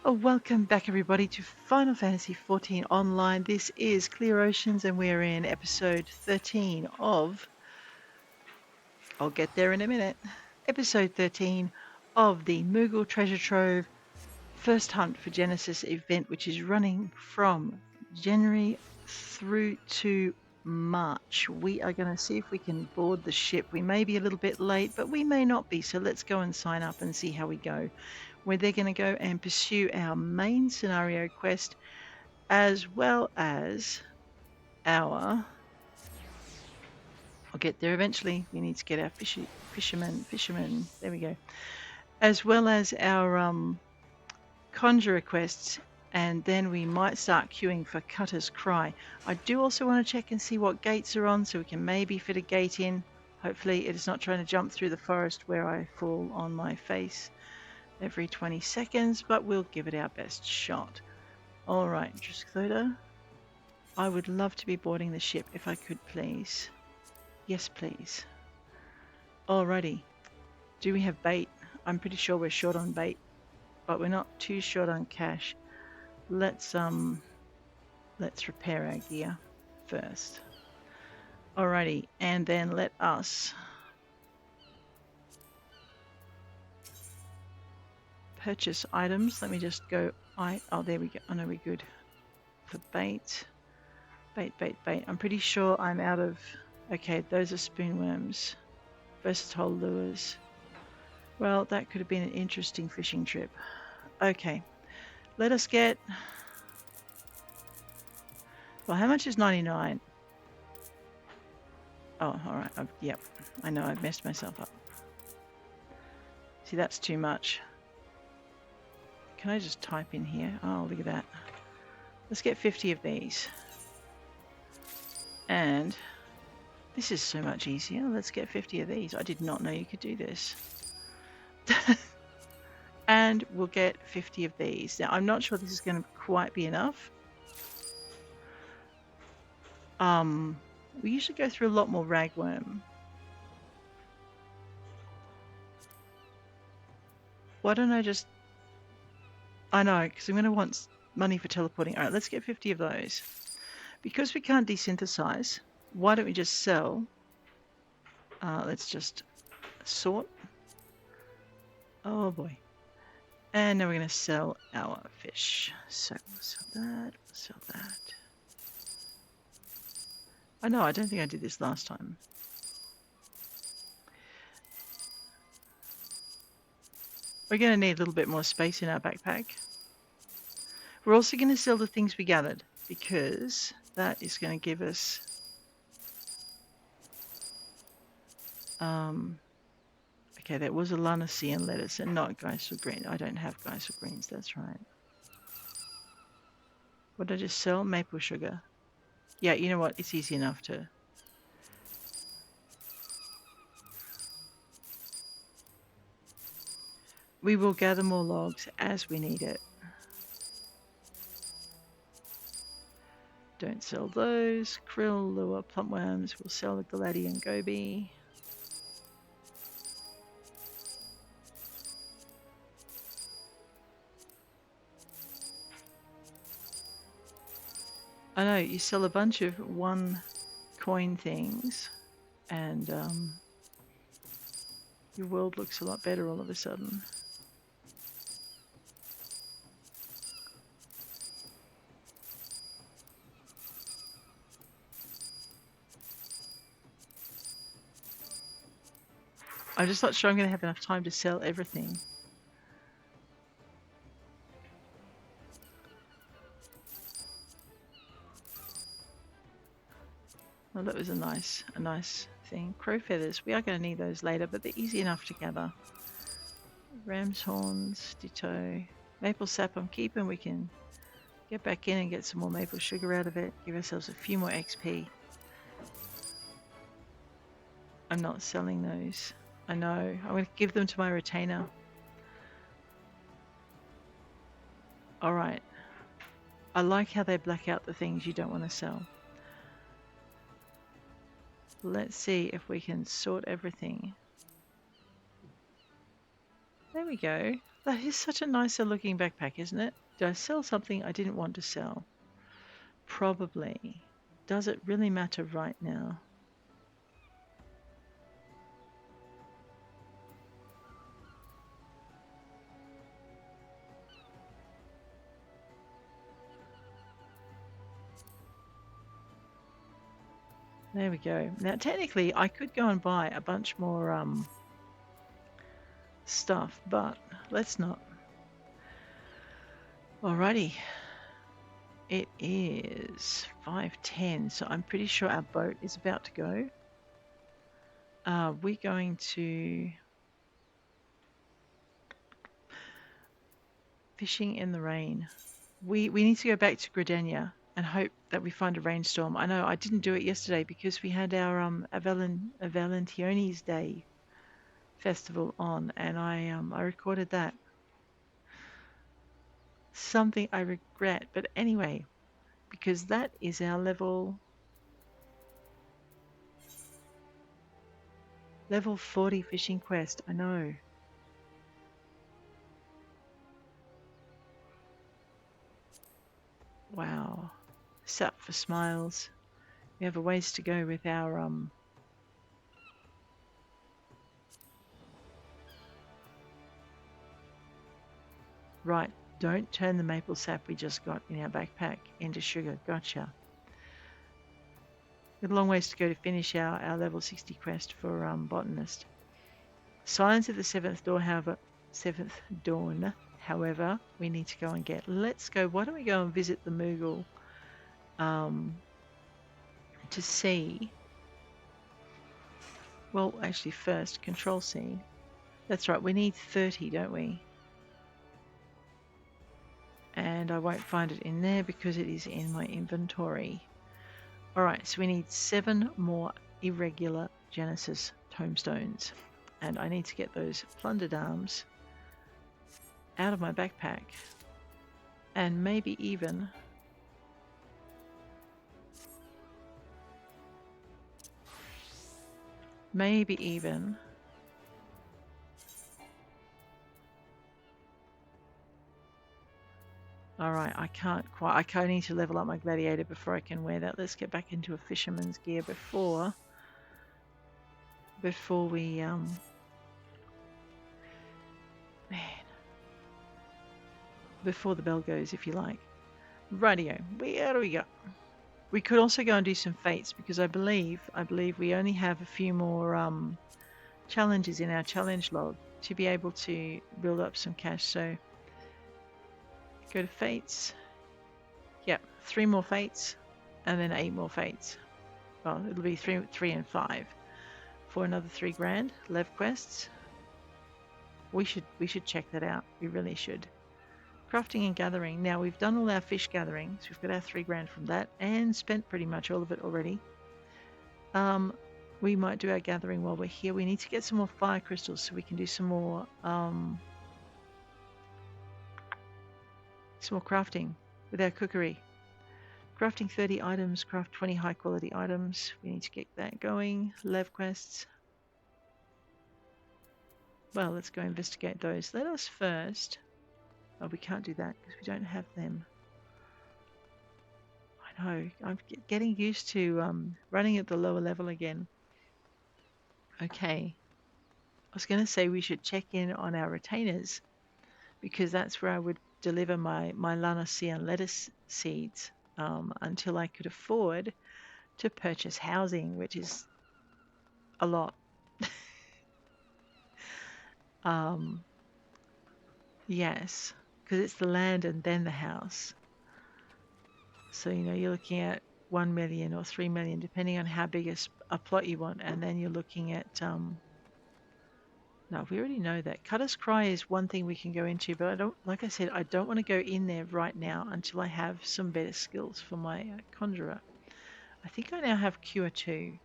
Oh, welcome back everybody to Final Fantasy XIV Online. This is Clear Oceans and we're in episode 13 of... I'll get there in a minute. Episode 13 of the Moogle Treasure Trove First Hunt for Genesis event, which is running from January through to March. We are going to see if we can board the ship. We may be a little bit late, but we may not be, so let's go and sign up and see how we go. Where they're going to go and pursue our main scenario quest, as well as our... I'll get there eventually. We need to get our fishermen. There we go. As well as our conjurer quests, and then we might start queuing for Cutter's Cry. I do also want to check and see what gates are on, so we can maybe fit a gate in. Hopefully it is not trying to jump through the forest where I fall on my face every 20 seconds, but we'll give it our best shot. Alright, Druskloda, I would love to be boarding the ship if I could, please. Yes, please. Alrighty. Do we have bait? I'm pretty sure we're short on bait, but we're not too short on cash. Let's repair our gear first. Alrighty, and then let us purchase items. Let me just go. Oh, there we go. Oh no, we're good for bait. Bait. I'm pretty sure I'm out of. Okay, those are spoonworms. Versatile lures. Well, that could have been an interesting fishing trip. Okay, let us get. Well, how much is 99? Oh, alright. Yep, I know I've messed myself up. See, that's too much. Can I just type in here? Oh, look at that. Let's get 50 of these. And this is so much easier. Let's get 50 of these. I did not know you could do this. And we'll get 50 of these. Now, I'm not sure this is going to quite be enough. We usually go through a lot more ragworm. Why don't I just... I know, because I'm going to want money for teleporting. Alright, let's get 50 of those. Because we can't desynthesize, why don't we just sell? Let's just sort. Oh boy. And now we're going to sell our fish. So we'll sell that. Oh no, I don't think I did this last time. We're going to need a little bit more space in our backpack. We're also going to sell the things we gathered, because that is going to give us okay, that was a Lanacean lettuce and not Geisel green. I don't have Geisel greens, that's right. What did I just sell? Maple sugar. Yeah, you know what? It's easy enough to... We will gather more logs as we need it. Don't sell those. Krill, lure, plumpworms. We'll sell the Gladian goby. I know, you sell a bunch of one coin things and your world looks a lot better all of a sudden. I'm just not sure I'm going to have enough time to sell everything. Well, that was a nice thing. Crow feathers, we are going to need those later, but they're easy enough to gather. Ram's horns, ditto. Maple sap I'm keeping. We can get back in and get some more maple sugar out of it. Give ourselves a few more XP. I'm not selling those. I know. I'm going to give them to my retainer. Alright. I like how they black out the things you don't want to sell. Let's see if we can sort everything. There we go. That is such a nicer looking backpack, isn't it? Did I sell something I didn't want to sell? Probably. Does it really matter right now? There we go. Now, technically, I could go and buy a bunch more stuff, but let's not. Alrighty. It is 5:10, so I'm pretty sure our boat is about to go. We're going to fishing in the rain. We need to go back to Gridania and hope that we find a rainstorm. I know I didn't do it yesterday because we had our Valentione's Day festival on, and I recorded that. Something I regret, but anyway, because that is our level 40 fishing quest. I know. Wow. Sap for smiles. We have a ways to go with our right, don't turn the maple sap we just got in our backpack into sugar. Gotcha. We've got a long ways to go to finish our level 60 quest for botanist. Silence of the seventh dawn, however, we need to go and get. Let's go. Why don't we go and visit the Moogle to see. Well, actually, first, Control C. That's right, we need 30, don't we? And I won't find it in there because it is in my inventory. Alright, so we need 7 more irregular Genesis tomestones. And I need to get those plundered arms out of my backpack. And maybe even alright, I need to level up my gladiator before I can wear that. Let's get back into a fisherman's gear before we before the bell goes, if you like. Rightio, where do we go? We could also go and do some fates because I believe we only have a few more challenges in our challenge log to be able to build up some cash. So go to fates. Yep, 3 more fates and then 8 more fates. Well, it'll be 3 and 5 for another 3 grand. Lev quests. We should check that out. We really should. Crafting and gathering. Now we've done all our fish gatherings. We've got our 3 grand from that and spent pretty much all of it already. We might do our gathering while we're here. We need to get some more fire crystals so we can do some more crafting with our cookery. Crafting 30 items, craft 20 high quality items. We need to get that going. Lev quests. Well, let's go investigate those. Let us first. Oh, we can't do that because we don't have them. I know. I'm getting used to running at the lower level again. Okay. I was going to say we should check in on our retainers because that's where I would deliver my Lanacia and lettuce seeds until I could afford to purchase housing, which is a lot. Yes, because it's the land and then the house. So, you're looking at 1 million or 3 million, depending on how big a plot you want. And then you're looking at, no, we already know that. Cutter's Cry is one thing we can go into, but like I said, I don't want to go in there right now until I have some better skills for my conjurer. I think I now have Cure 2.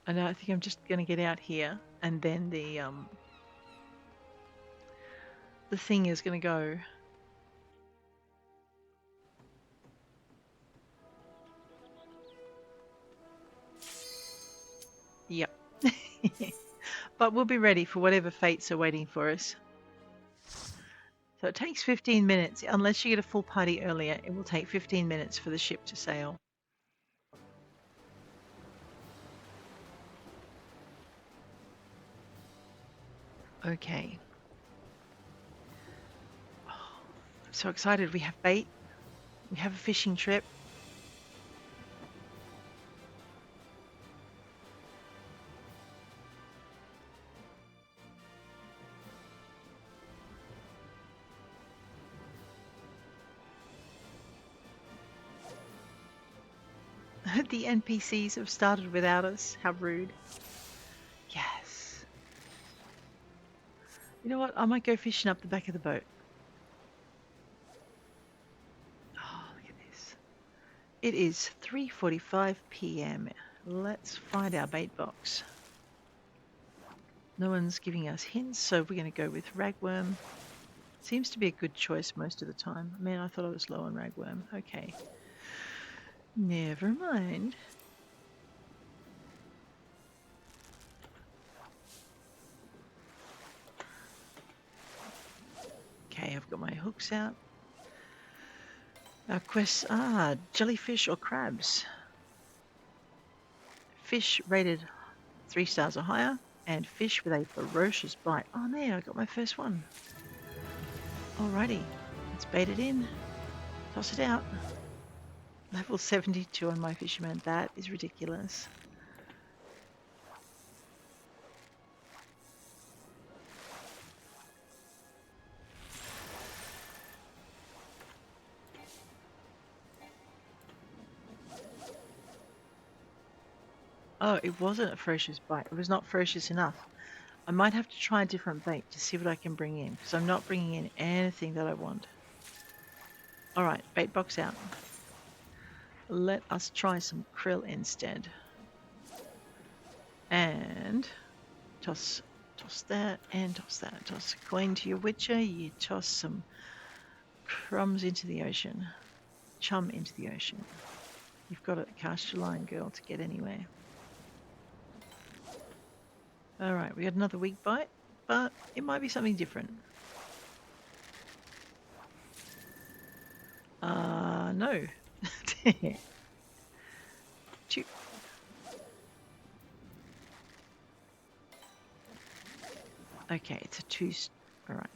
And I think I'm just going to get out here, and then the thing is going to go. Yep. But we'll be ready for whatever fates are waiting for us. So it takes 15 minutes. Unless you get a full party earlier, it will take 15 minutes for the ship to sail. Okay. Oh, I'm so excited. We have bait. We have a fishing trip. The NPCs have started without us. How rude. Yes. You know what? I might go fishing up the back of the boat. Oh, look at this. It is 3:45 p.m. Let's find our bait box. No one's giving us hints, so we're going to go with ragworm. Seems to be a good choice most of the time. I mean, I thought I was low on ragworm. Okay. Never mind. Okay, I've got my hooks out. Our quests are jellyfish or crabs. Fish rated 3 stars or higher, and fish with a ferocious bite. Oh, there, I got my first one. Alrighty, let's bait it in. Toss it out. Level 72 on my fisherman. That is ridiculous. Oh, it wasn't a ferocious bite. It was not ferocious enough. I might have to try a different bait to see what I can bring in, because I'm not bringing in anything that I want. Alright, bait box out. Let us try some krill instead. And toss that and toss that. Toss a coin to your witcher. You toss some crumbs into the ocean. Chum into the ocean. You've got to cast your line, girl, to get anywhere. Alright, we got another weak bite, but it might be something different. No. Okay, it's a 2. Alright.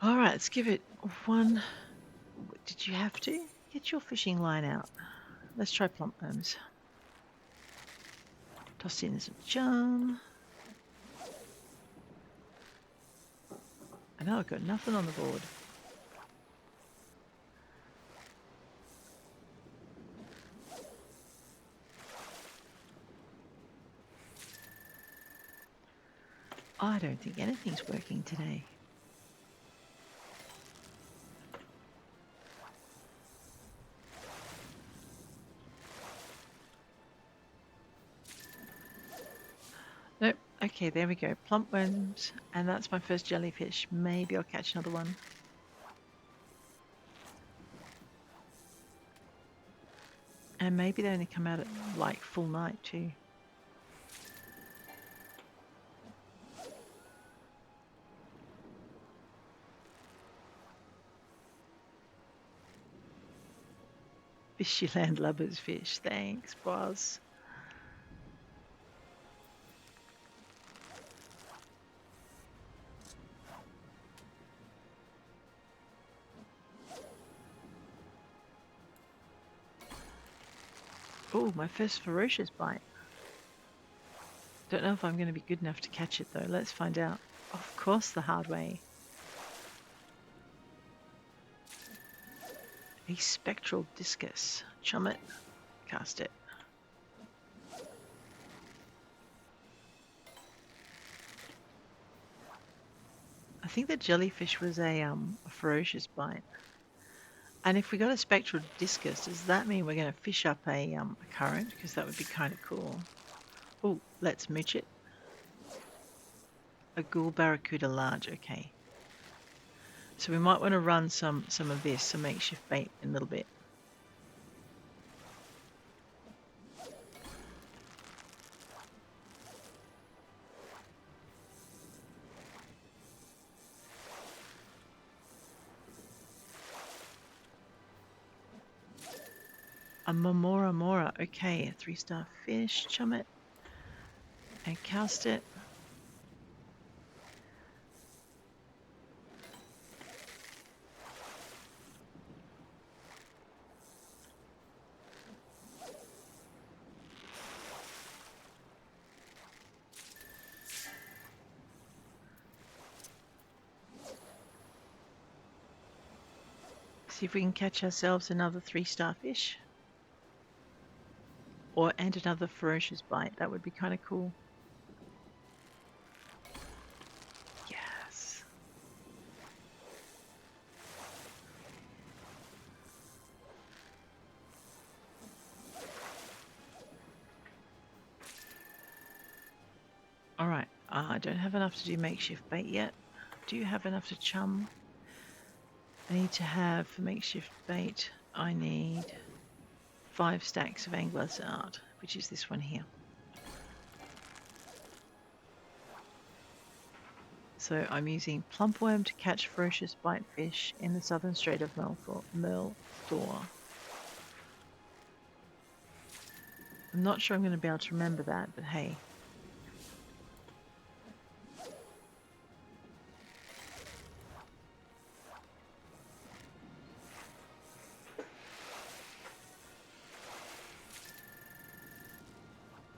Alright, let's give it one. Did you have to? Get your fishing line out. Let's try plump worms. Toss in some chum. I know I've got nothing on the board. I don't think anything's working today. Nope. Okay, there we go. Plump worms, and that's my first jellyfish. Maybe I'll catch another one. And maybe they only come out at like full night too. Fishyland lubbers fish. Thanks, boss. Oh, my first ferocious bite. Don't know if I'm going to be good enough to catch it though. Let's find out. Of course, the hard way. A spectral discus. Chum it. Cast it. I think the jellyfish was a ferocious bite. And if we got a spectral discus, does that mean we're going to fish up a current? Because that would be kind of cool. Oh, let's mooch it. A ghoul barracuda large, okay. So we might want to run some of this, some makeshift bait in a little bit. A Mora. Okay, a 3-star fish. Chum it. And cast it. See if we can catch ourselves another 3-star fish. And another ferocious bite. That would be kind of cool. Yes. Alright, I don't have enough to do makeshift bait yet. Do you have enough to chum? I need to have, for makeshift bait, I need 5 stacks of angler's art, which is this one here. So I'm using plumpworm to catch ferocious bite fish in the southern strait of Melthor. I'm not sure I'm going to be able to remember that, but hey.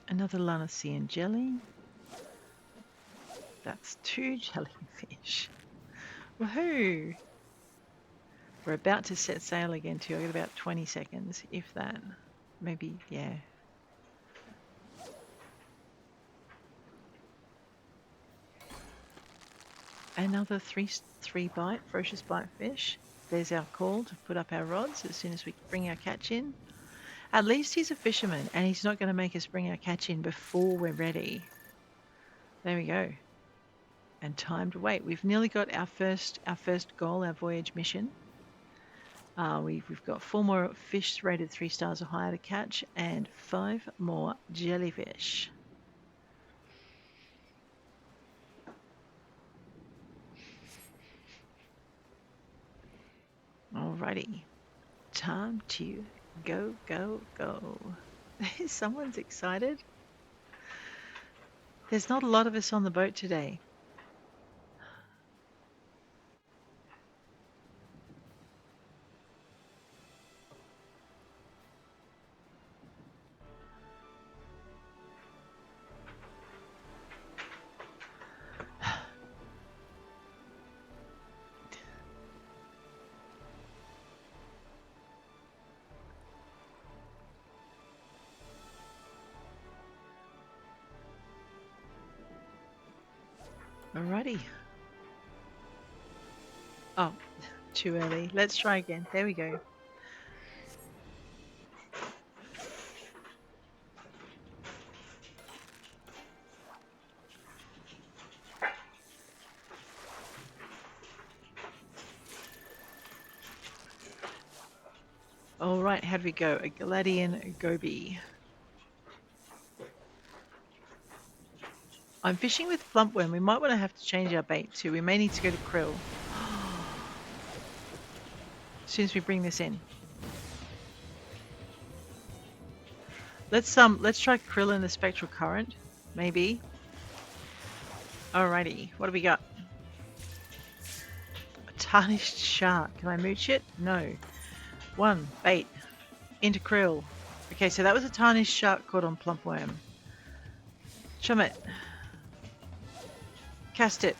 Another Lanasian jelly. That's 2 jellyfish. Woohoo! We're about to set sail again too. I've got about 20 seconds, if that. Maybe, yeah. Another 3 bite, ferocious bite fish. There's our call to put up our rods as soon as we bring our catch in. At least he's a fisherman and he's not going to make us bring our catch in before we're ready. There we go. And time to wait. We've nearly got our first goal, our voyage mission. We've got 4 more fish rated 3 stars or higher to catch and 5 more jellyfish. Alrighty, time to go. Someone's excited. There's not a lot of us on the boat today. Alrighty. Oh, too early. Let's try again. There we go. Alright, how'd we go? A Gladian goby. I'm fishing with plumpworm. We might want to have to change our bait too. We may need to go to krill. As soon as we bring this in. Let's try krill in the spectral current, maybe. Alrighty, what do we got? A tarnished shark. Can I mooch it? No. 1 bait into krill. Okay, so that was a tarnished shark caught on plumpworm. Chum it. Cast it.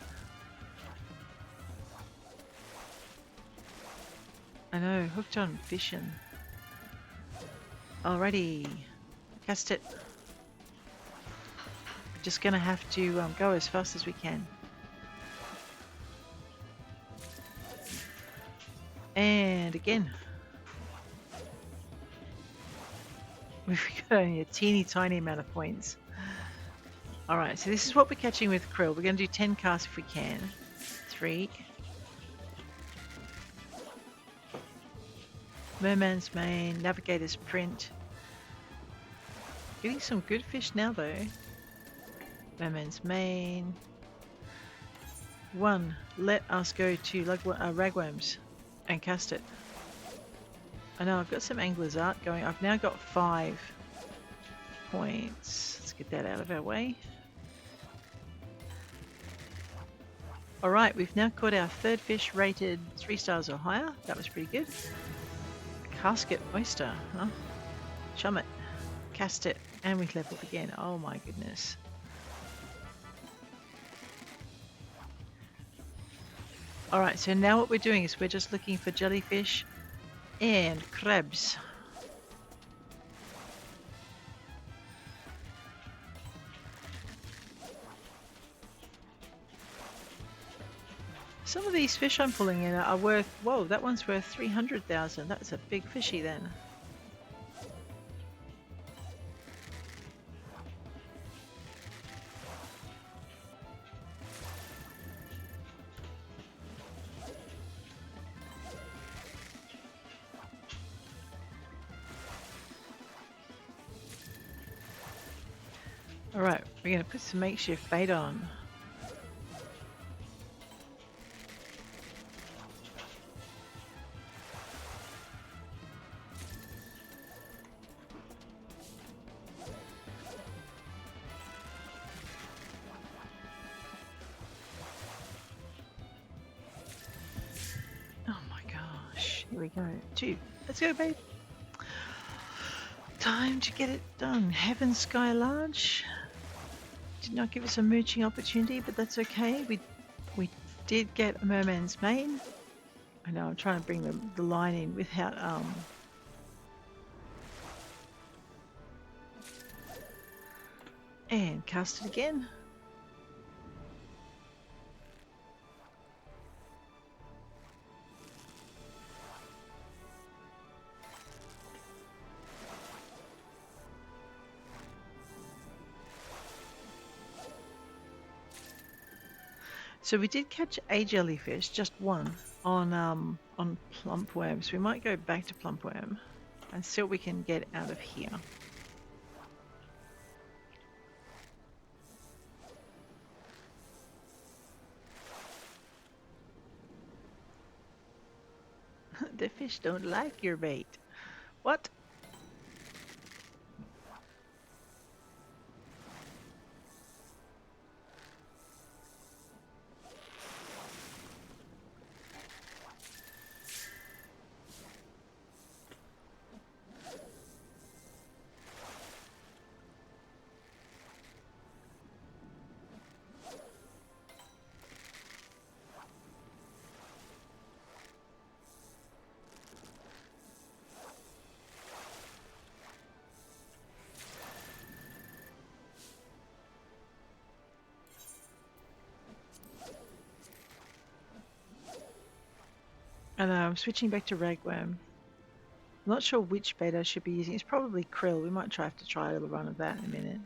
I know, hooked on fishing. Alrighty, cast it. Just gonna have to go as fast as we can. And again. We've got only a teeny tiny amount of points. Alright, so this is what we're catching with krill. We're going to do 10 casts if we can. 3, Merman's Mane, Navigator's Print. Getting some good fish now though. Merman's Mane. 1. Let us go to ragworms and cast it. I know I've got some angler's art going. I've now got 5 points. Let's get that out of our way. Alright, we've now caught our third fish rated 3 stars or higher. That was pretty good. Casket oyster, huh? Chum it. Cast it. And we leveled again. Oh my goodness. Alright, so now what we're doing is we're just looking for jellyfish and crabs. Some of these fish I'm pulling in are worth, whoa, that one's worth 300,000. That's a big fishy then. Alright, we're going to put some makeshift bait on. Oh my gosh, here we go. 2. Let's go, babe. Time to get it done. Heaven Sky Large. Did not give us a mooching opportunity, but that's okay. We did get a Merman's Mane. I know I'm trying to bring the line in without and cast it again. So we did catch a jellyfish, just one, on plumpworm. So we might go back to plumpworm and see what we can get out of here. The fish don't like your bait. What? And I'm switching back to ragworm. I'm not sure which bait I should be using. It's probably krill. We might have to try a little run of that in a minute.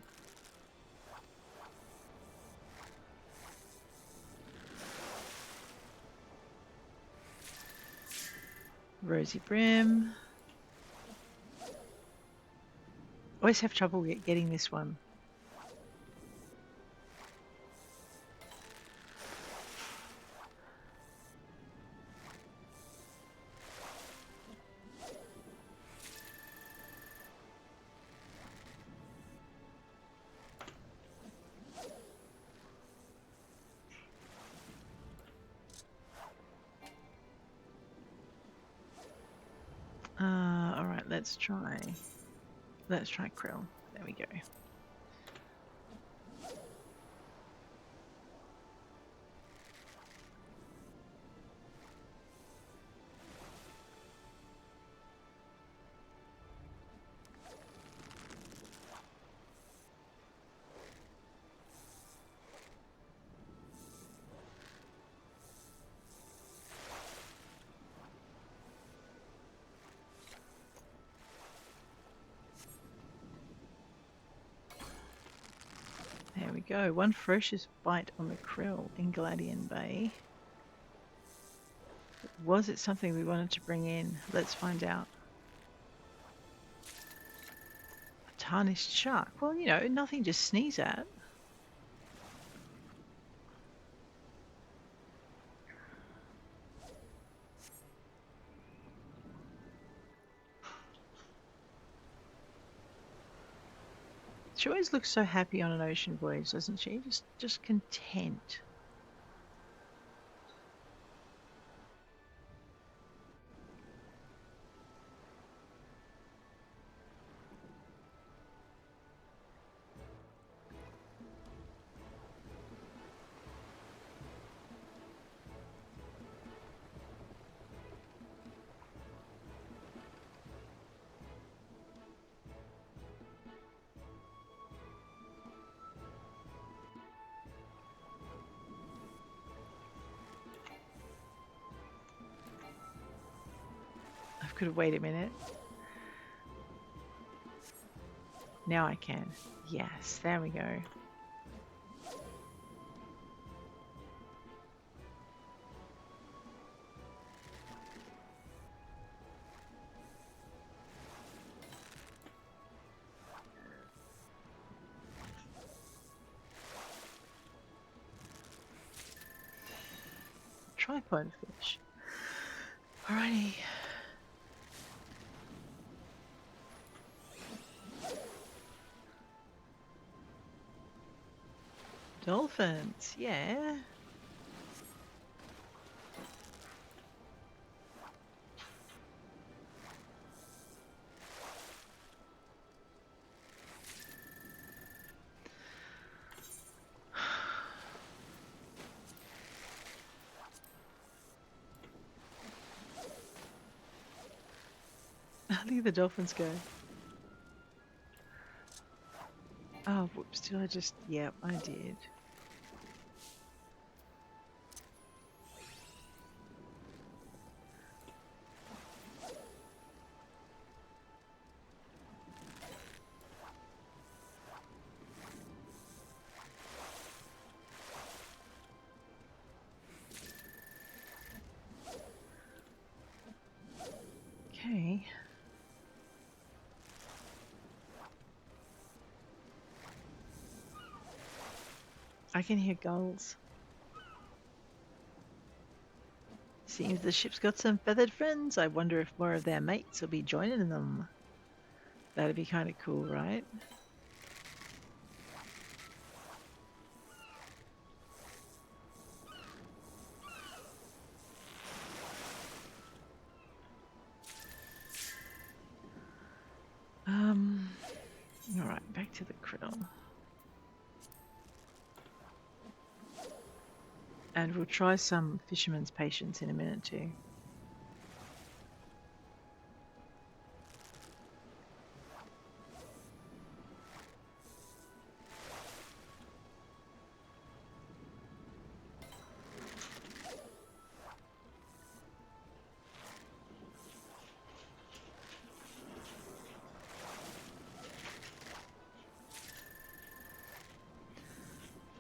Rosy brim. Always have trouble getting this one. Alright, let's try krill. There we go. There we go. One ferocious bite on the krill in Gladian Bay. Was it something we wanted to bring in? Let's find out. Tarnished shark. Well, you know, nothing to sneeze at. She always looks so happy on an ocean voyage, doesn't she? Just content. I've got to wait a minute. Now I can. Yes, there we go. Tripod fish. Alrighty. Dolphins, yeah. Look at the dolphins go. Oh, whoops, did I just... Yep, I did. Okay. I can hear gulls. Seems the ship's got some feathered friends. I wonder if more of their mates will be joining them. That'd be kind of cool, right? Alright, back to the krill. And we'll try some fisherman's patience in a minute too.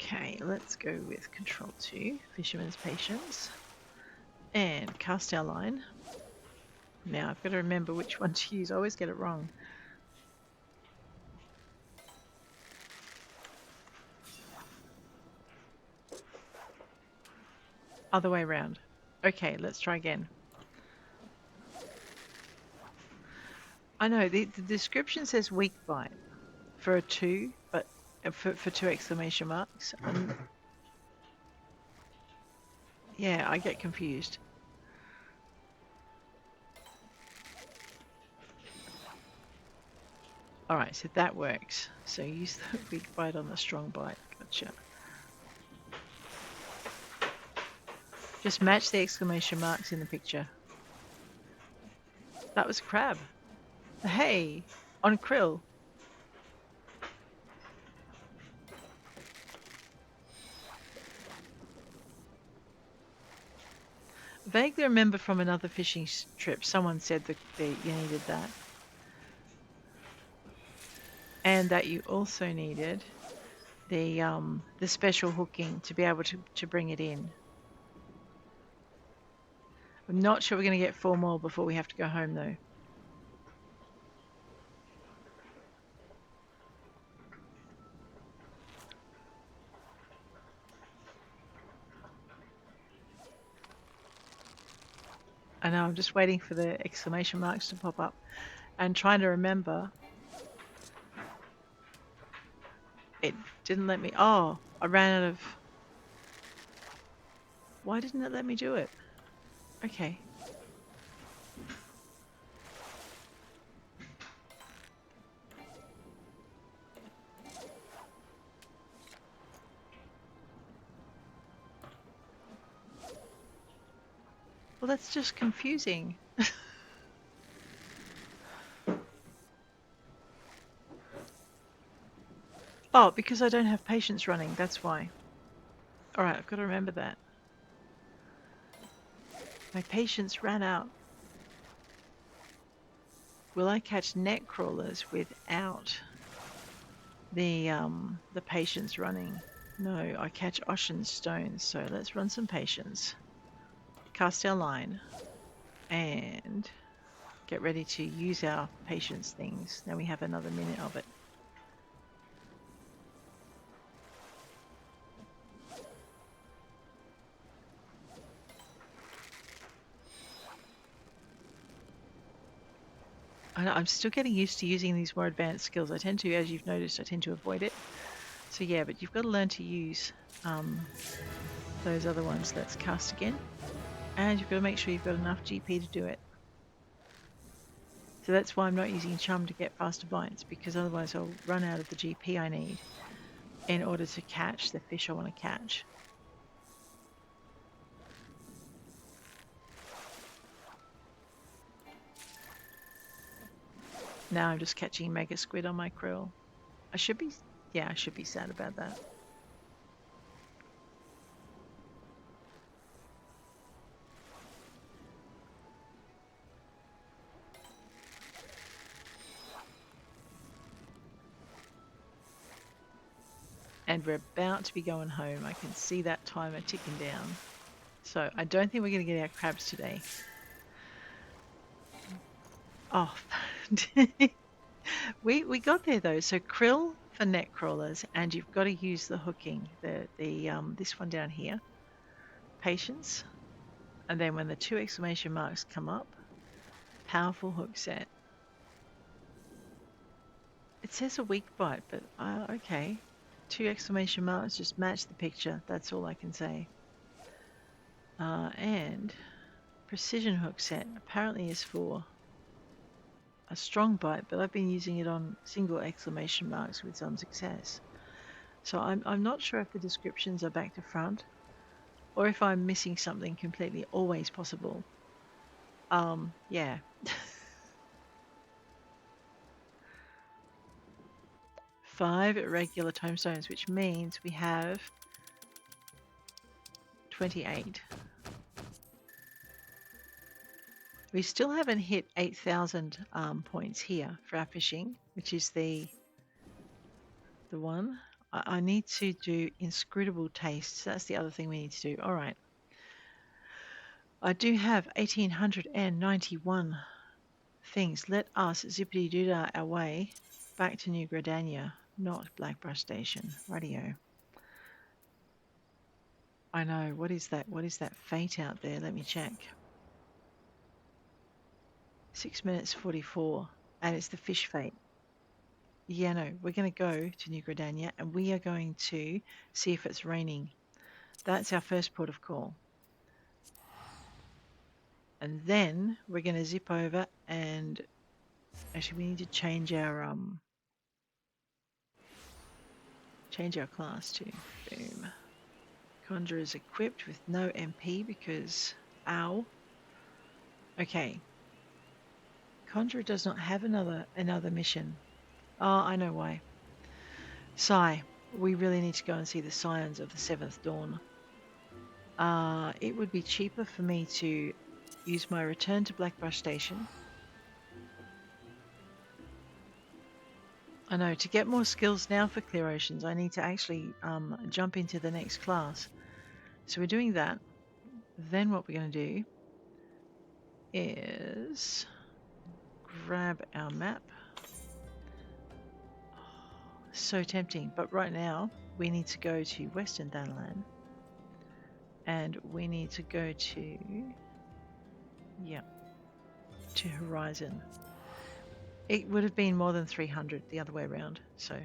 Okay, let's go with Control 2, Fisherman's Patience, and cast our line. Now I've got to remember which one to use. I always get it wrong. Other way around. Okay, let's try again. I know, the description says weak bite for a 2, but for 2 exclamation marks. Yeah, I get confused. Alright, so that works. So use the weak bite on the strong bite. Gotcha. Just match the exclamation marks in the picture. That was a crab. Hey, on krill. Vaguely remember from another fishing trip, someone said that you needed that. And that you also needed the special hooking to be able to bring it in. I'm not sure we're going to get 4 more before we have to go home though. I know, I'm just waiting for the exclamation marks to pop up and trying to remember. It didn't let me. Oh, I ran out of. Why didn't it let me do it? Okay. Well, that's just confusing. Oh, because I don't have patience running, that's why. Alright, I've got to remember that. My patience ran out. Will I catch net crawlers without the patience running? No, I catch ocean stones, so let's run some patience. Cast our line and get ready to use our patience things. Now we have another minute of it. I'm still getting used to using these more advanced skills. I tend to, as you've noticed, I tend to avoid it. So yeah, but you've got to learn to use those other ones. Let's cast again. And you've got to make sure you've got enough GP to do it. So that's why I'm not using Chum to get faster bites, because otherwise I'll run out of the GP I need in order to catch the fish I want to catch. Now I'm just catching mega squid on my krill. I should be sad about that. And we're about to be going home. I can see that timer ticking down. So I don't think we're going to get our crabs today. Oh, we got there though. So krill for net crawlers, and you've got to use the hooking. This one down here, patience, and then when the 2 exclamation marks come up, powerful hook set. It says a weak bite, but okay. 2 exclamation marks, just match the picture. That's all I can say. And precision hook set apparently is for a strong bite, but I've been using it on single exclamation marks with some success. So I'm not sure if the descriptions are back to front or if I'm missing something completely always possible. Yeah. 5 regular tomestones, which means we have 28. We still haven't hit 8,000 points here for our fishing, which is the one. I need to do inscrutable tastes. That's the other thing we need to do. All right. I do have 1,891 things. Let us zippity-doo-dah our way back to New Gridania, not Blackbrush Station. Radio. I know. What is that? What is that fate out there? Let me check. 6 minutes 44, and it's the fish fate. Yeah, no, we're going to go to New Gridania, and we are going to see if it's raining. That's our first port of call. And then we're going to zip over and actually we need to change our class to boom. Conjurer is equipped with no MP because ow. Okay. Conjurer does not have another mission. Oh, I know why. Sigh. We really need to go and see the Scions of the 7th Dawn. It would be cheaper for me to use my return to Blackbrush Station. I know, to get more skills now for Clear Oceans, I need to actually jump into the next class. So we're doing that. Then what we're going to do is grab our map. So tempting, but right now we need to go to Western Thanalan, and we need to go to Yeah. To Horizon. It would have been more than 300 the other way around. So.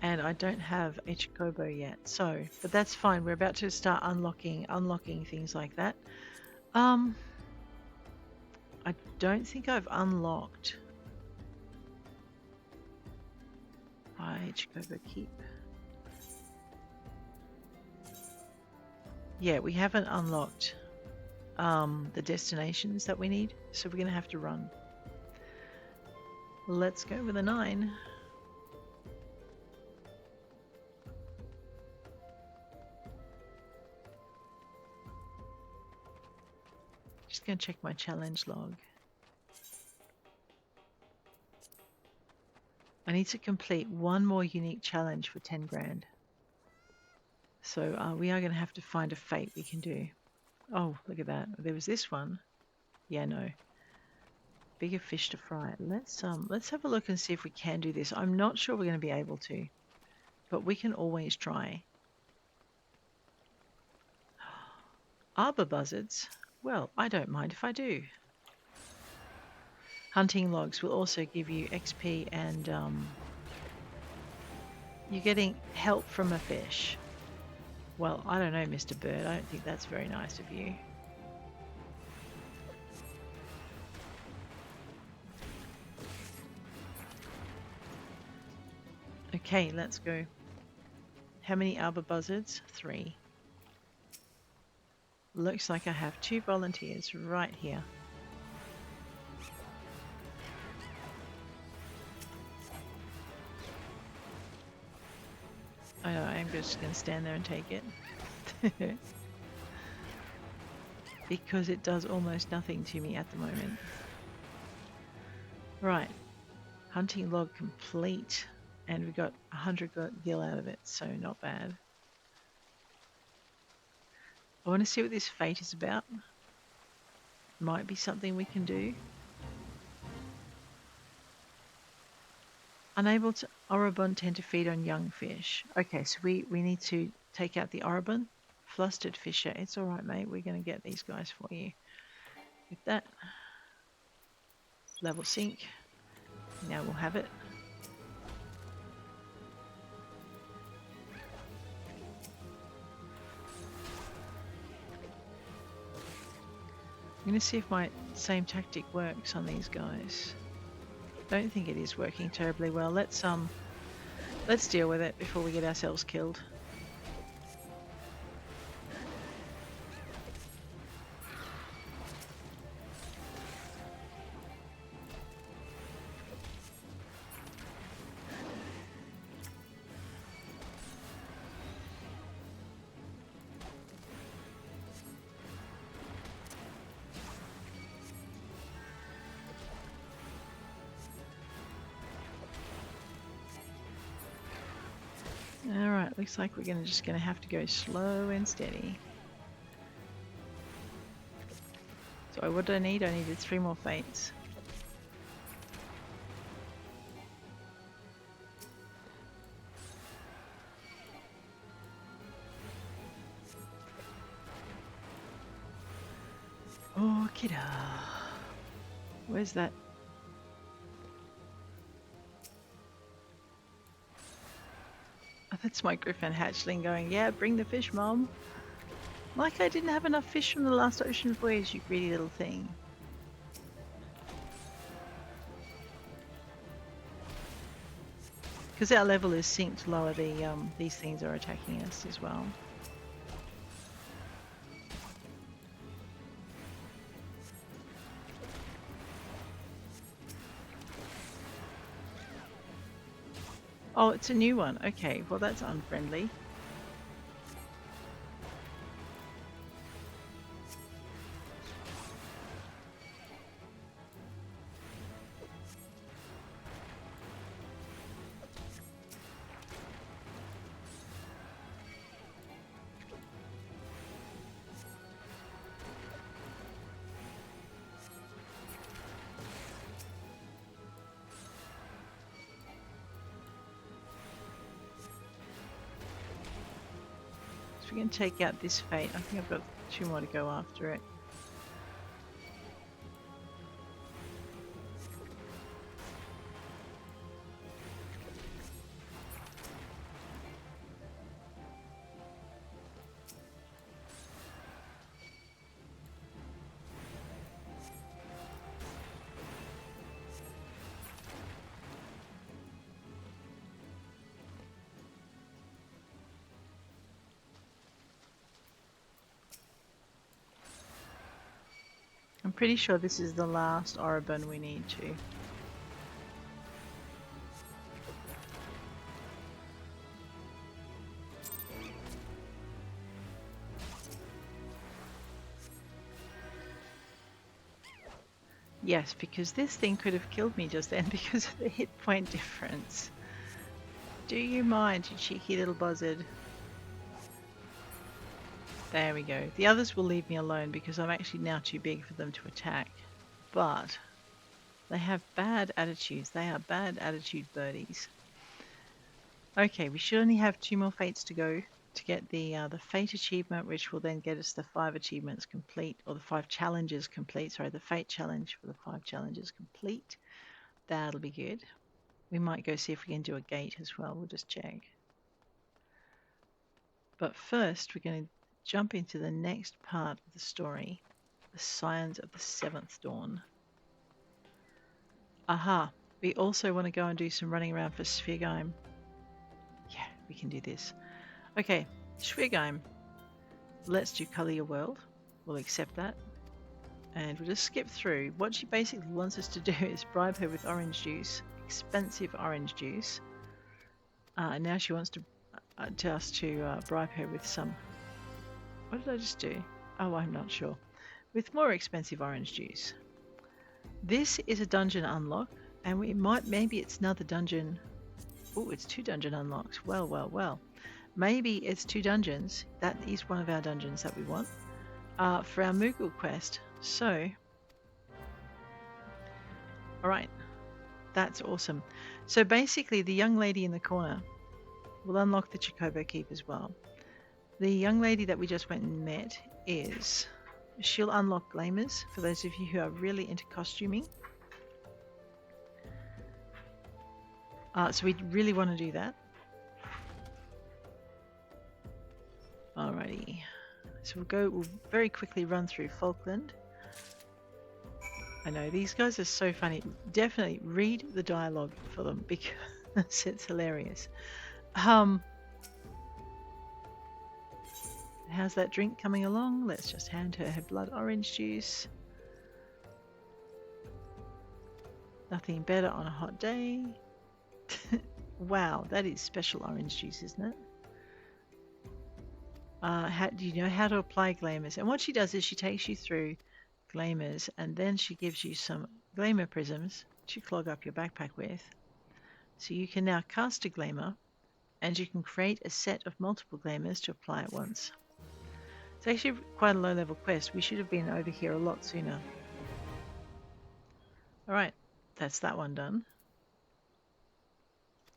And I don't have a Chocobo yet. So, but that's fine. We're about to start unlocking things like that. I don't think I've unlocked Chocobo Keep. Yeah, we haven't unlocked the destinations that we need, so we're going to have to run. Let's go with a 9. Just going to check my challenge log. I need to complete one more unique challenge for 10 grand. So we are going to have to find a fate we can do. Oh, look at that. There was this one. Yeah, no. Bigger fish to fry. Let's have a look and see if we can do this. I'm not sure we're going to be able to, but we can always try. Arbor buzzards? Well, I don't mind if I do. Hunting logs will also give you XP and you're getting help from a fish. Well, I don't know, Mr. Bird. I don't think that's very nice of you. Okay, let's go. How many arbor buzzards? 3. Looks like I have 2 volunteers right here. I know, I'm just going to stand there and take it. Because it does almost nothing to me at the moment. Right. Hunting log complete. And we got 100 gil out of it, so not bad. I want to see what this fate is about. Might be something we can do. Unable to... Orobon tend to feed on young fish. Okay, so we need to take out the Orobon. Flustered fisher. It's alright, mate. We're going to get these guys for you. With that. Level sync. Now we'll have it. I'm going to see if my same tactic works on these guys. Don't think it is working terribly well. Let's deal with it before we get ourselves killed. Alright, looks like we're just gonna have to go slow and steady. So what did I need? I needed 3 more fates. Oh, kidda. Where's that? Oh, that's my griffin hatchling going, yeah, bring the fish, Mom. Like I didn't have enough fish from the last ocean voyage, you greedy little thing. Because our level is synced lower, these things are attacking us as well. Oh, it's a new one. Okay, well that's unfriendly. So we can take out this fate. I think I've got 2 more to go after it. pretty sure this is the last Orobun we need to. Yes, because this thing could have killed me just then because of the hit point difference. Do you mind, you cheeky little buzzard? There we go. The others will leave me alone because I'm actually now too big for them to attack. But they have bad attitudes. They are bad attitude birdies. Okay, we should only have 2 more fates to go to get the fate achievement, which will then get us the 5 achievements complete, or the 5 challenges complete. Sorry, the fate challenge for the 5 challenges complete. That'll be good. We might go see if we can do a gate as well. We'll just check. But first, we're going to jump into the next part of the story, the Scions of the 7th Dawn. Aha! We also want to go and do some running around for Svirgheim. Yeah, we can do this. Okay, Svirgheim. Let's do Colour Your World. We'll accept that. And we'll just skip through. What she basically wants us to do is bribe her with orange juice, expensive orange juice. And now she wants to us to bribe her with some... What did I just do? Oh, I'm not sure. With more expensive orange juice. This is a dungeon unlock, and maybe it's another dungeon. Oh, it's 2 dungeon unlocks. Well, well, well. Maybe it's 2 dungeons. That is one of our dungeons that we want for our Moogle quest. So, alright, that's awesome. So basically the young lady in the corner will unlock the Chocobo Keep as well. The young lady that we just went and met she'll unlock Glamours, for those of you who are really into costuming. So we really want to do that. Alrighty. So we'll very quickly run through Falkland. I know, these guys are so funny. Definitely read the dialogue for them because it's hilarious. How's that drink coming along? Let's just hand her blood orange juice. Nothing better on a hot day. Wow, that is special orange juice, isn't it? Do you know how to apply Glamours? And what she does is she takes you through Glamours, and then she gives you some Glamour prisms to clog up your backpack with. So you can now cast a Glamour, and you can create a set of multiple Glamours to apply at once. It's actually quite a low level quest. We should have been over here a lot sooner. Alright, that's that one done.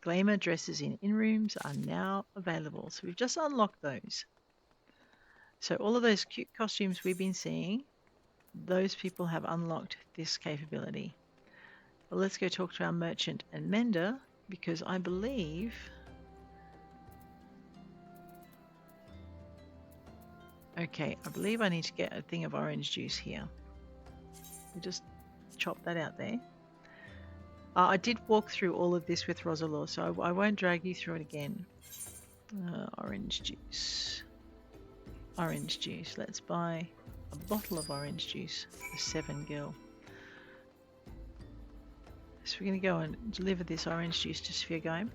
Glamour dresses in rooms are now available. So we've just unlocked those. So all of those cute costumes we've been seeing, those people have unlocked this capability. But let's go talk to our merchant and mender, because I believe... Okay, I believe I need to get a thing of orange juice here. We'll just chop that out there. I did walk through all of this with Rosalor, so I won't drag you through it again. Orange juice. Orange juice. Let's buy a bottle of orange juice for 7 gil. So we're going to go and deliver this orange juice to Svirgheim.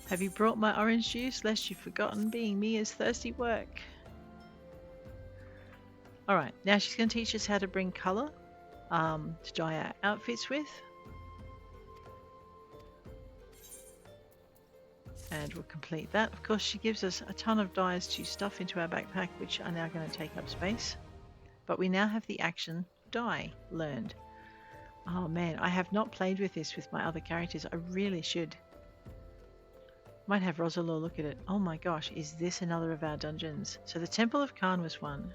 Have you brought my orange juice, lest you've forgotten being me is thirsty work? Alright, now she's going to teach us how to bring colour to dye our outfits with. And we'll complete that. Of course, she gives us a ton of dyes to stuff into our backpack, which are now going to take up space. But we now have the action dye learned. Oh man, I have not played with this with my other characters. I really should. Might have Rosalor look at it. Oh my gosh, is this another of our dungeons? So the Temple of Khan was one.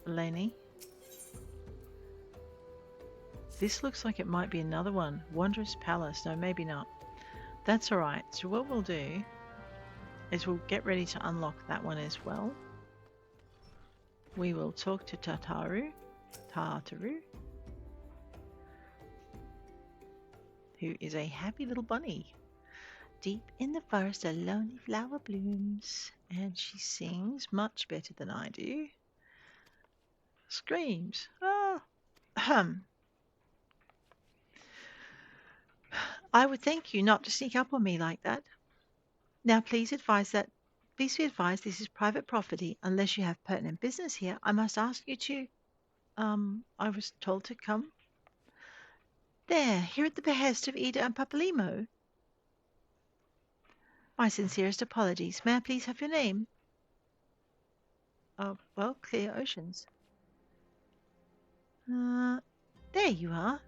Eleni. This looks like it might be another one. Wondrous Palace. No, maybe not. That's alright. So what we'll do is we'll get ready to unlock that one as well. We will talk to Tartaru, who is a happy little bunny. Deep in the forest a lonely flower blooms, and she sings much better than I do. Screams. Ah, I would thank you not to sneak up on me like that. Now, please be advised this is private property. Unless you have pertinent business here, I must ask you to, I was told to come. There, here at the behest of Ida and Papalimo. My sincerest apologies. May I please have your name? Oh, well, Clear Oceans. There you are.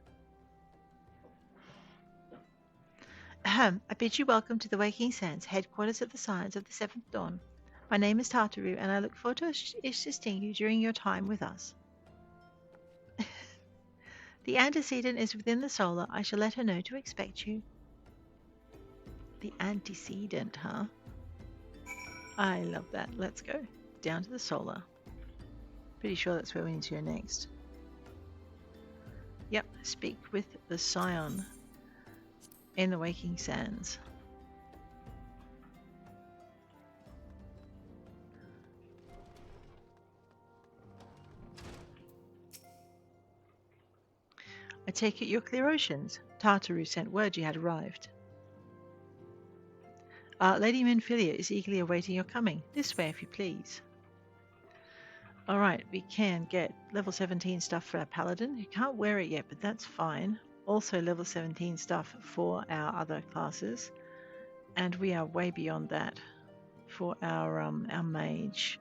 I bid you welcome to the Waking Sands, headquarters of the Scions of the Seventh Dawn. My name is Tartaru, and I look forward to assisting you during your time with us. The antecedent is within the solar. I shall let her know to expect you. The antecedent, huh? I love that. Let's go. Down to the solar. Pretty sure that's where we need to go next. Yep, speak with the Scion in the Waking Sands. I take it you're Clear Oceans. Tartaru sent word you had arrived. Lady Minfilia is eagerly awaiting your coming. This way, if you please. Alright, we can get level 17 stuff for our paladin. You can't wear it yet, but that's fine. Also level 17 stuff for our other classes. And we are way beyond that for our mage.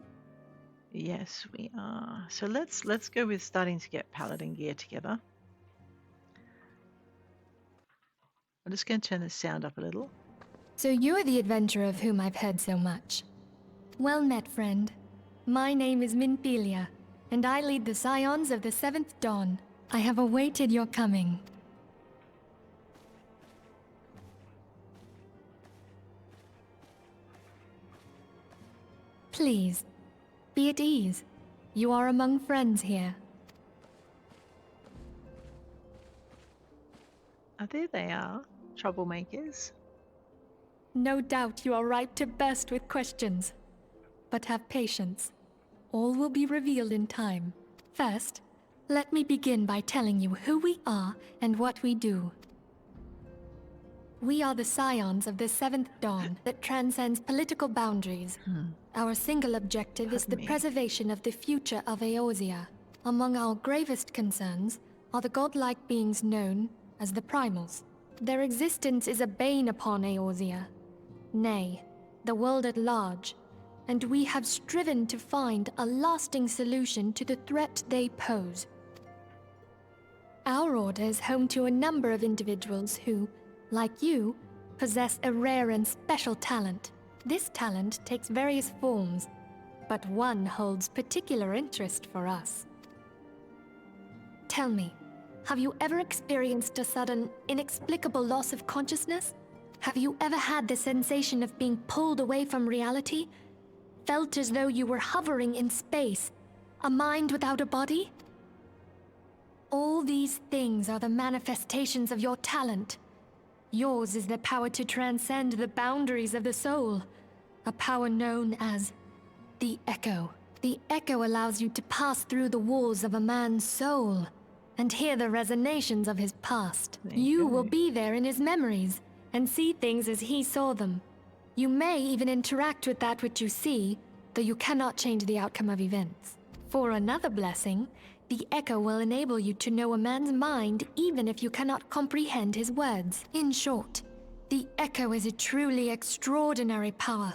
Yes, we are. So let's go with starting to get paladin gear together. I'm just going to turn the sound up a little. So you're the adventurer of whom I've heard so much. Well met, friend. My name is Minfilia, and I lead the Scions of the Seventh Dawn. I have awaited your coming. Please, be at ease. You are among friends here. Oh, there they are, troublemakers. No doubt you are ripe to burst with questions. But have patience. All will be revealed in time. First, let me begin by telling you who we are and what we do. We are the Scions of the Seventh Dawn that transcends political boundaries. Our single objective is the preservation of the future of Eorzea. Among our gravest concerns are the godlike beings known as the Primals. Their existence is a bane upon Eorzea. Nay, the world at large, and we have striven to find a lasting solution to the threat they pose. Our order is home to a number of individuals who, like you, possess a rare and special talent. This talent takes various forms, but one holds particular interest for us. Tell me, have you ever experienced a sudden, inexplicable loss of consciousness? Have you ever had the sensation of being pulled away from reality? Felt as though you were hovering in space, a mind without a body? All these things are the manifestations of your talent. Yours is the power to transcend the boundaries of the soul, a power known as the Echo. The Echo allows you to pass through the walls of a man's soul and hear the resonations of his past. You will be there in his memories and see things as he saw them. You may even interact with that which you see, though you cannot change the outcome of events. For another blessing, the Echo will enable you to know a man's mind even if you cannot comprehend his words. In short, the Echo is a truly extraordinary power,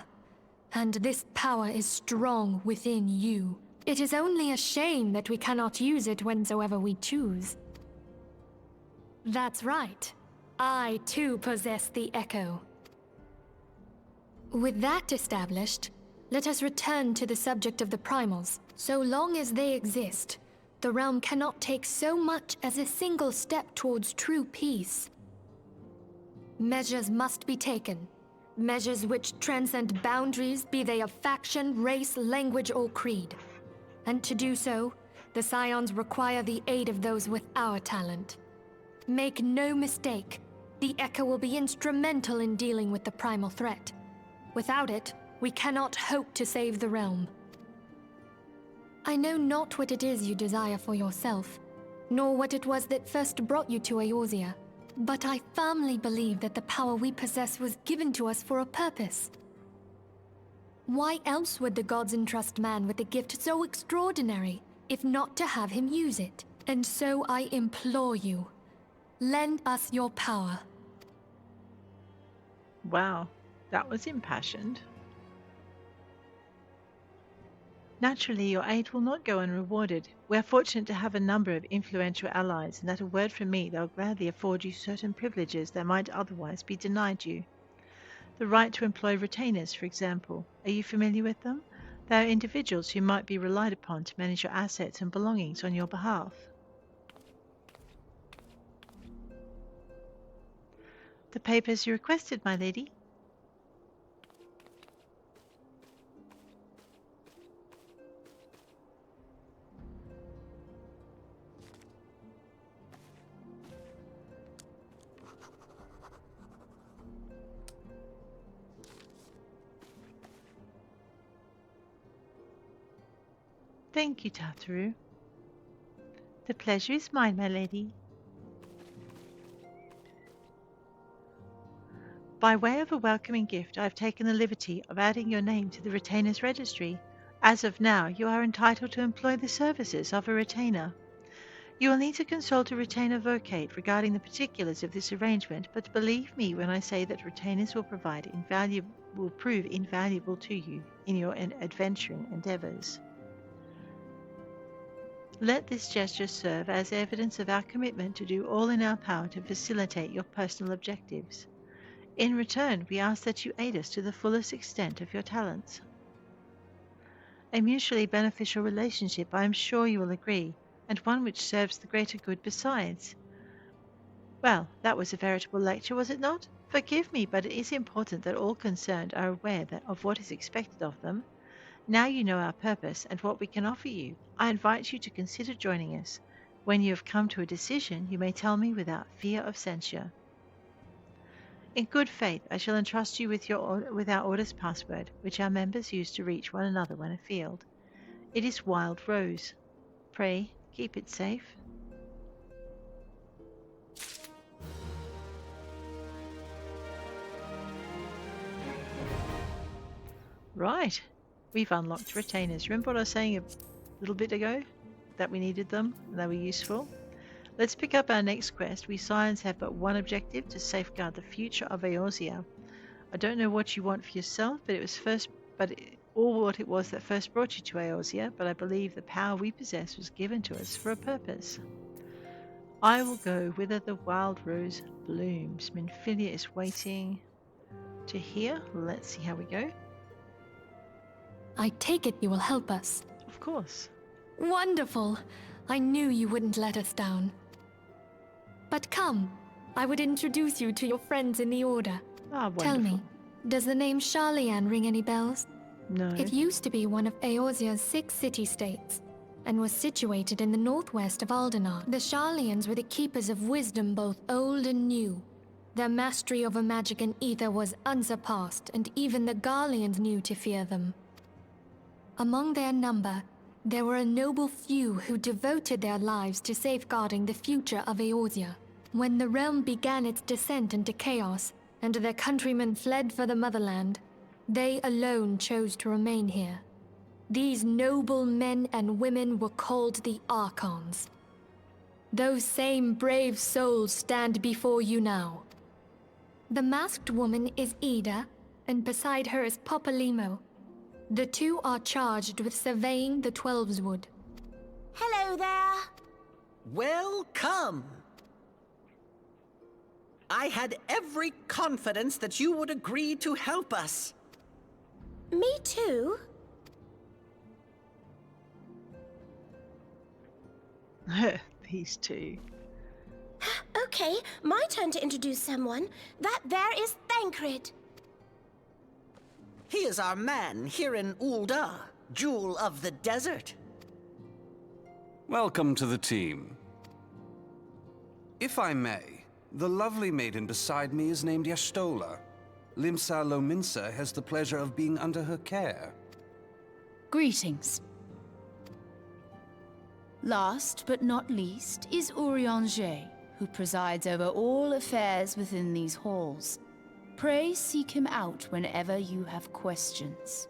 and this power is strong within you. It is only a shame that we cannot use it whensoever we choose. That's right. I too possess the Echo. With that established, let us return to the subject of the Primals. So long as they exist, the realm cannot take so much as a single step towards true peace. Measures must be taken. Measures which transcend boundaries, be they of faction, race, language, or creed. And to do so, the Scions require the aid of those with our talent. Make no mistake, The Echo will be instrumental in dealing with the primal threat. Without it, we cannot hope to save the realm. I know not what it is you desire for yourself, nor what it was that first brought you to Eorzea, but I firmly believe that the power we possess was given to us for a purpose. Why else would the gods entrust man with a gift so extraordinary, if not to have him use it? And so I implore you, lend us your power. Wow, that was impassioned. Naturally, your aid will not go unrewarded. We are fortunate to have a number of influential allies, and at a word from me, they'll gladly afford you certain privileges that might otherwise be denied you. The right to employ retainers, for example. Are you familiar with them? They are individuals who might be relied upon to manage your assets and belongings on your behalf. The papers you requested, my lady. Thank you, Tartaru. The pleasure is mine, my lady. By way of a welcoming gift, I have taken the liberty of adding your name to the Retainers Registry. As of now, you are entitled to employ the services of a retainer. You will need to consult a retainer vocate regarding the particulars of this arrangement, but believe me when I say that retainers will prove invaluable to you in your adventuring endeavours. Let this gesture serve as evidence of our commitment to do all in our power to facilitate your personal objectives. In return, we ask that you aid us to the fullest extent of your talents. A mutually beneficial relationship, I am sure you will agree, and one which serves the greater good besides. Well, that was a veritable lecture, was it not? Forgive me, but it is important that all concerned are aware of what is expected of them. Now you know our purpose and what we can offer you. I invite you to consider joining us. When you have come to a decision, you may tell me without fear of censure. In good faith, I shall entrust you with our order's password, which our members use to reach one another when afield. It is Wild Rose. Pray, keep it safe. Right. We've unlocked retainers. Remember what I was saying a little bit ago? That we needed them and they were useful? Let's pick up our next quest. We Scions have but one objective: to safeguard the future of Eorzea. I don't know what you want for yourself, what it was that first brought you to Eorzea, but I believe the power we possess was given to us for a purpose. I will go whither the wild rose blooms. Minfilia is waiting to hear. Let's see how we go. I take it you will help us. Of course. Wonderful! I knew you wouldn't let us down. But come, I would introduce you to your friends in the Order. Ah, wonderful. Tell me, does the name Sharlayan ring any bells? No. It used to be one of Eorzea's 6 city-states, and was situated in the northwest of Aldenar. The Sharlayans were the keepers of wisdom both old and new. Their mastery over magic and ether was unsurpassed, and even the Garleans knew to fear them. Among their number, there were a noble few who devoted their lives to safeguarding the future of Eorzea. When the realm began its descent into chaos, and their countrymen fled for the motherland, they alone chose to remain here. These noble men and women were called the Archons. Those same brave souls stand before you now. The masked woman is Ida, and beside her is Popolimo. The two are charged with surveying the Twelveswood. Hello there. Welcome. I had every confidence that you would agree to help us. Me too. These two. Okay, my turn to introduce someone. That there is Thancred. He is our man here in Ul'dah, Jewel of the Desert. Welcome to the team. If I may, The lovely maiden beside me is named Yastola. Limsa Lominsa has the pleasure of being under her care. Greetings. Last but not least is Urianger, who presides over all affairs within these halls. Pray seek him out whenever you have questions.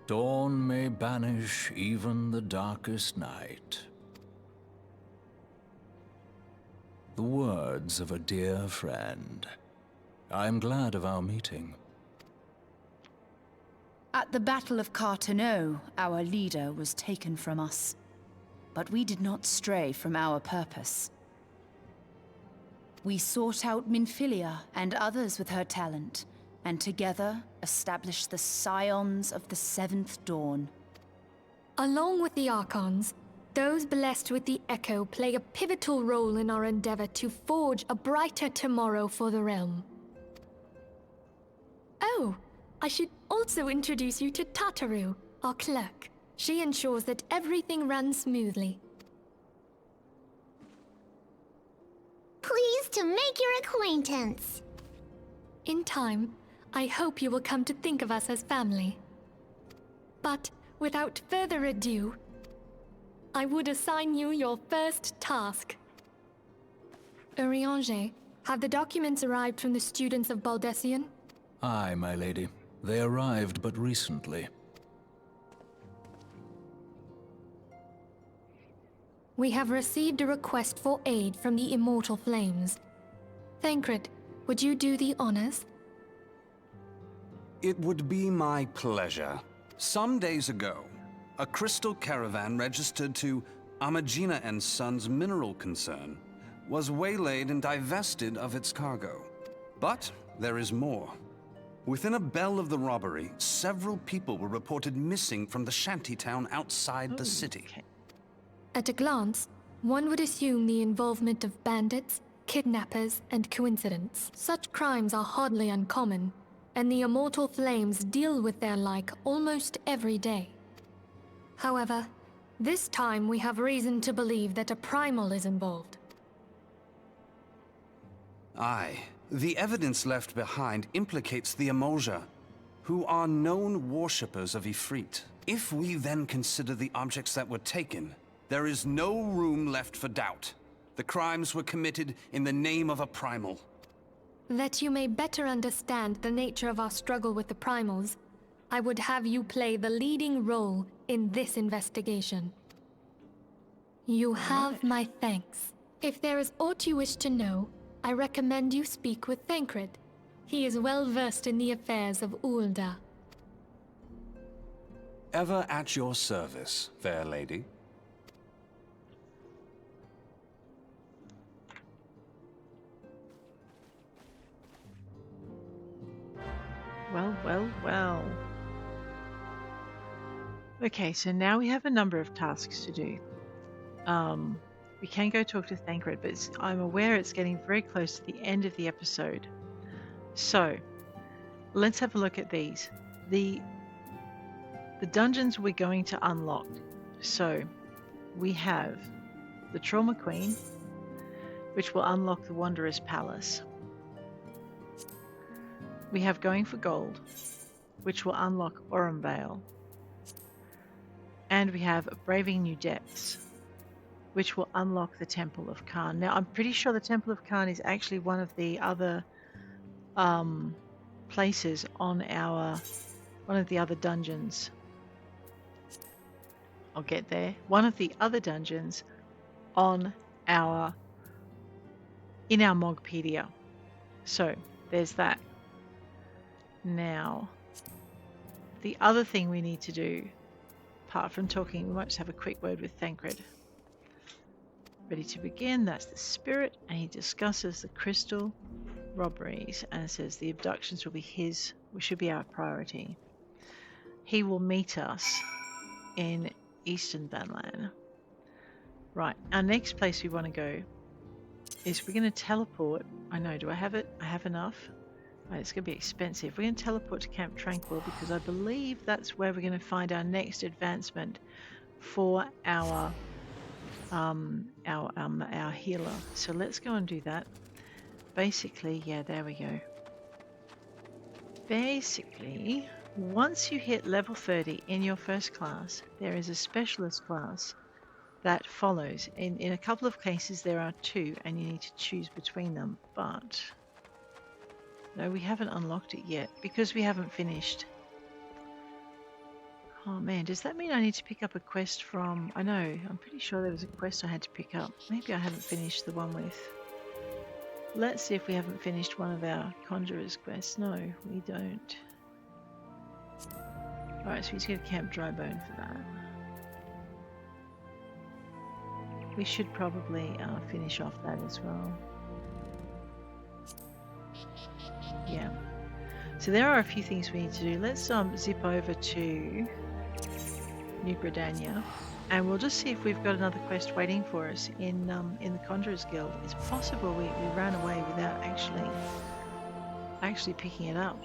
Dawn may banish even the darkest night. The words of a dear friend. I am glad of our meeting. At the Battle of Carteneau, our leader was taken from us. But we did not stray from our purpose. We sought out Minfilia and others with her talent, and together established the Scions of the Seventh Dawn. Along with the Archons, those blessed with the Echo play a pivotal role in our endeavor to forge a brighter tomorrow for the realm. Oh, I should also introduce you to Tataru, our clerk. She ensures that everything runs smoothly. Pleased to make your acquaintance. In time, I hope you will come to think of us as family. But without further ado, I would assign you your first task. Urianger, have the documents arrived from the students of Baldessian? Aye, my lady. They arrived but recently. We have received a request for aid from the Immortal Flames. Thancred, would you do the honors? It would be my pleasure. Some days ago, a crystal caravan registered to Amagina and Sons mineral concern was waylaid and divested of its cargo. But there is more. Within a bell of the robbery, several people were reported missing from the shantytown outside the city. Okay. At a glance, one would assume the involvement of bandits, kidnappers, and coincidence. Such crimes are hardly uncommon, and the Immortal Flames deal with their like almost every day. However, this time we have reason to believe that a primal is involved. Aye. The evidence left behind implicates the Emolja, who are known worshippers of Ifrit. If we then consider the objects that were taken, there is no room left for doubt. The crimes were committed in the name of a primal. That you may better understand the nature of our struggle with the primals, I would have you play the leading role in this investigation. You have my thanks. If there is aught you wish to know, I recommend you speak with Thancred. He is well versed in the affairs of Ul'dah. Ever at your service, fair lady. Well, well, well. Okay, so now we have a number of tasks to do. We can go talk to Thancred, but I'm aware it's getting very close to the end of the episode. So, let's have a look at these. The dungeons we're going to unlock. So, we have the Trauma Queen, which will unlock the Wanderer's Palace. We have Going for Gold, which will unlock Orumvale. And we have Braving New Depths, which will unlock the Temple of Khan. Now, I'm pretty sure the Temple of Khan is actually one of the other places on one of the other dungeons. I'll get there. One of the other dungeons in our Mogpedia. So, there's that. Now, the other thing we need to do, apart from talking, we might just have a quick word with Thancred. Ready to begin, that's the spirit, and he discusses the crystal robberies and says the abductions will be should be our priority. He will meet us in Eastern Thanalan. Right, our next place we want to go is we're going to teleport. I know, do I have it? I have enough. Right, it's going to be expensive. We're going to teleport to Camp Tranquil because I believe that's where we're going to find our next advancement for our our healer. So let's go and do that. Basically, yeah, there we go. Basically, once you hit level 30 in your first class, there is a specialist class that follows. In a couple of cases, there are two, and you need to choose between them. But no, we haven't unlocked it yet because we haven't finished. Oh man, does that mean I need to pick up a quest from... I know, I'm pretty sure there was a quest I had to pick up. Maybe I haven't finished the one with... Let's see if we haven't finished one of our Conjurer's quests. No, we don't. Alright, so we just get a Camp Drybone for that. We should probably finish off that as well. Yeah. So there are a few things we need to do. Let's zip over to New Gridania, and we'll just see if we've got another quest waiting for us in the Conjurer's Guild. It's possible we ran away without actually picking it up.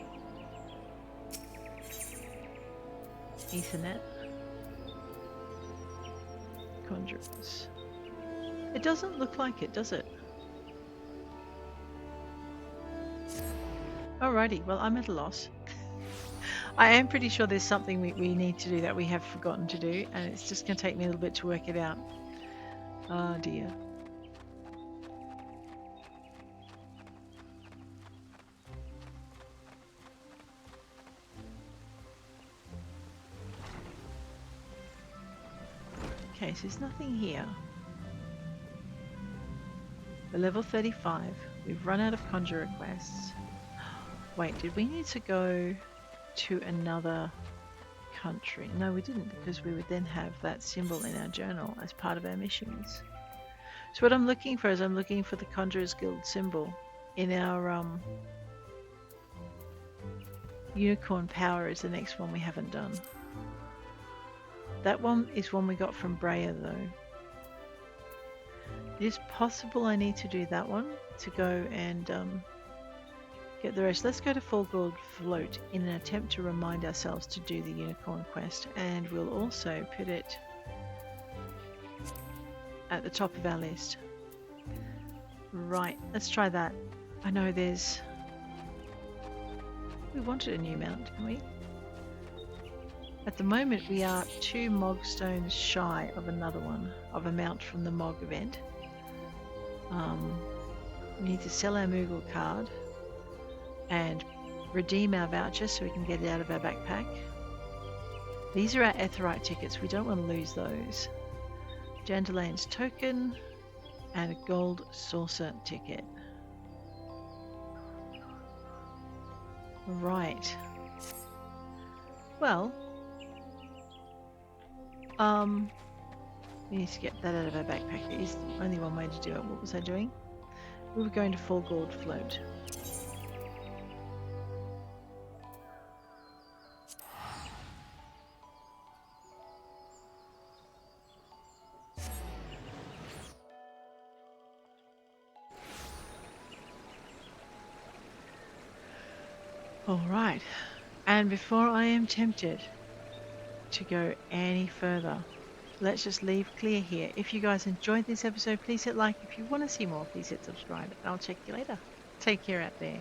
Ethernet. Conjurers. It doesn't look like it, does it? Alrighty, well, I'm at a loss. I am pretty sure there's something we need to do that we have forgotten to do, and it's just going to take me a little bit to work it out. Oh dear. Okay, so there's nothing here. We're level 35. We've run out of Conjurer quests. Wait, did we need to go to another country? No, we didn't, because we would then have that symbol in our journal as part of our missions. So what I'm looking for is I'm looking for the Conjurer's Guild symbol in our Unicorn Power is the next one we haven't done. That one is one we got from Breya though. It is possible I need to do that one to go and get the rest. Let's go to Full Gold Float in an attempt to remind ourselves to do the Unicorn quest, and we'll also put it at the top of our list. Right, let's try that. I know there's... We wanted a new mount, didn't we? At the moment we are 2 Mog stones shy of another one, of a mount from the Mog event. We need to sell our Moogle card and redeem our voucher so we can get it out of our backpack. These are our Aetheryte tickets, we don't want to lose those. Dandelions token and a gold saucer ticket. Right. Well, we need to get that out of our backpack. It is only one way to do it. What was I doing? We were going to Full Gold Float. Alright, and before I am tempted to go any further, let's just leave clear here. If you guys enjoyed this episode, please hit like. If you want to see more, please hit subscribe. And I'll check you later. Take care out there.